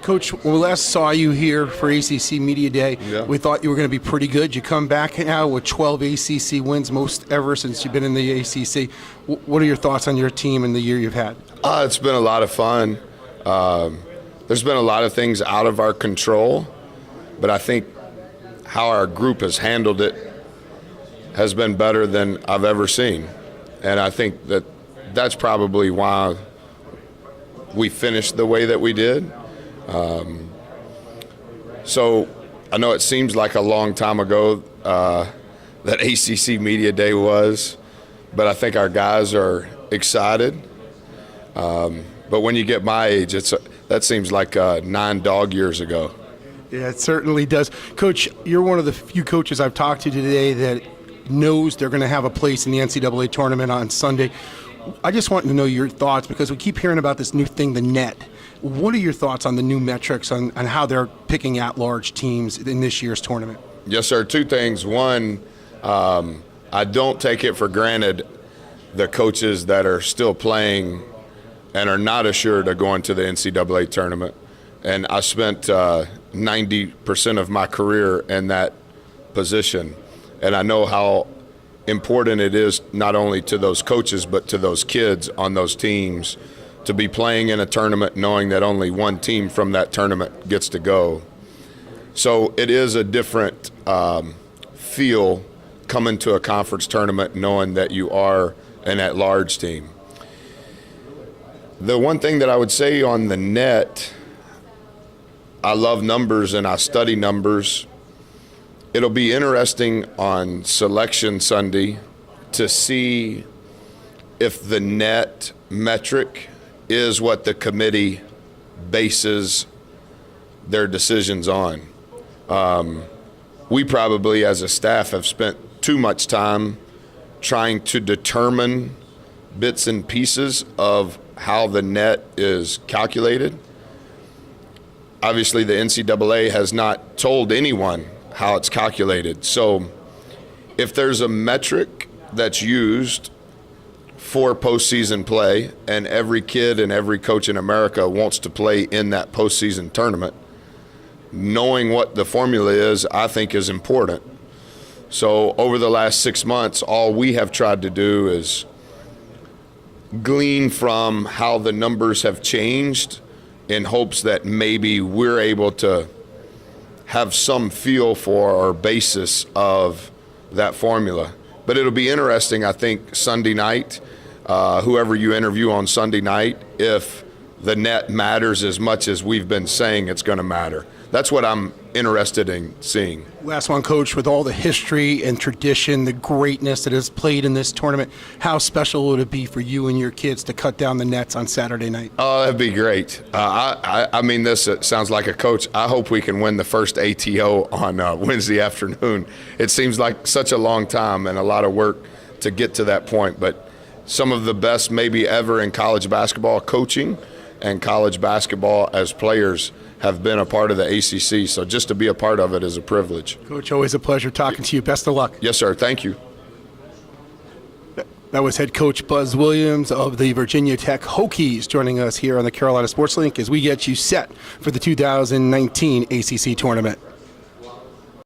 Coach, when we last saw you here for ACC Media Day, we thought you were going to be pretty good. You come back now with 12 ACC wins, most ever since you've been in the ACC. What are your thoughts on your team and the year you've had? It's been a lot of fun. There's been a lot of things out of our control, but I think how our group has handled it has been better than I've ever seen. And I think that's probably why we finished the way that we did. So I know it seems like a long time ago that ACC Media Day was, but I think our guys are excited. But when you get my age, that seems like 9 dog years ago. Yeah, it certainly does. Coach, you're one of the few coaches I've talked to today that knows they're going to have a place in the NCAA tournament on Sunday. I just want to know your thoughts because we keep hearing about this new thing, the net. What are your thoughts on the new metrics on how they're picking at-large teams in this year's tournament? Yes, sir. 2 things. One, I don't take it for granted the coaches that are still playing and are not assured of going to the NCAA tournament. And I spent 90% of my career in that position. And I know how important it is not only to those coaches but to those kids on those teams to be playing in a tournament knowing that only one team from that tournament gets to go. So it is a different feel coming to a conference tournament knowing that you are an at-large team. The one thing that I would say on the net, I love numbers and I study numbers. It'll be interesting on Selection Sunday to see if the net metric is what the committee bases their decisions on. We probably, as a staff, have spent too much time trying to determine bits and pieces of how the net is calculated. Obviously, the NCAA has not told anyone how it's calculated. So if there's a metric that's used for postseason play and every kid and every coach in America wants to play in that postseason tournament, knowing what the formula is, I think is important. So over the last 6 months, all we have tried to do is glean from how the numbers have changed in hopes that maybe we're able to have some feel for or basis of that formula. But it'll be interesting, I think, Sunday night, whoever you interview on Sunday night, if the net matters as much as we've been saying it's going to matter. That's what I'm interested in seeing. Last one, Coach, with all the history and tradition, the greatness that is played in this tournament, how special would it be for you and your kids to cut down the nets on Saturday night? Oh, that'd be great. I mean this, it sounds like a coach. I hope we can win the first ATO on Wednesday afternoon. It seems like such a long time and a lot of work to get to that point, but some of the best maybe ever in college basketball coaching and college basketball as players have been a part of the ACC, so just to be a part of it is a privilege. Coach, always a pleasure talking to you. Best of luck. Yes, sir. Thank you. That was head coach Buzz Williams of the Virginia Tech Hokies joining us here on the Carolina Sports Link as we get you set for the 2019 ACC tournament.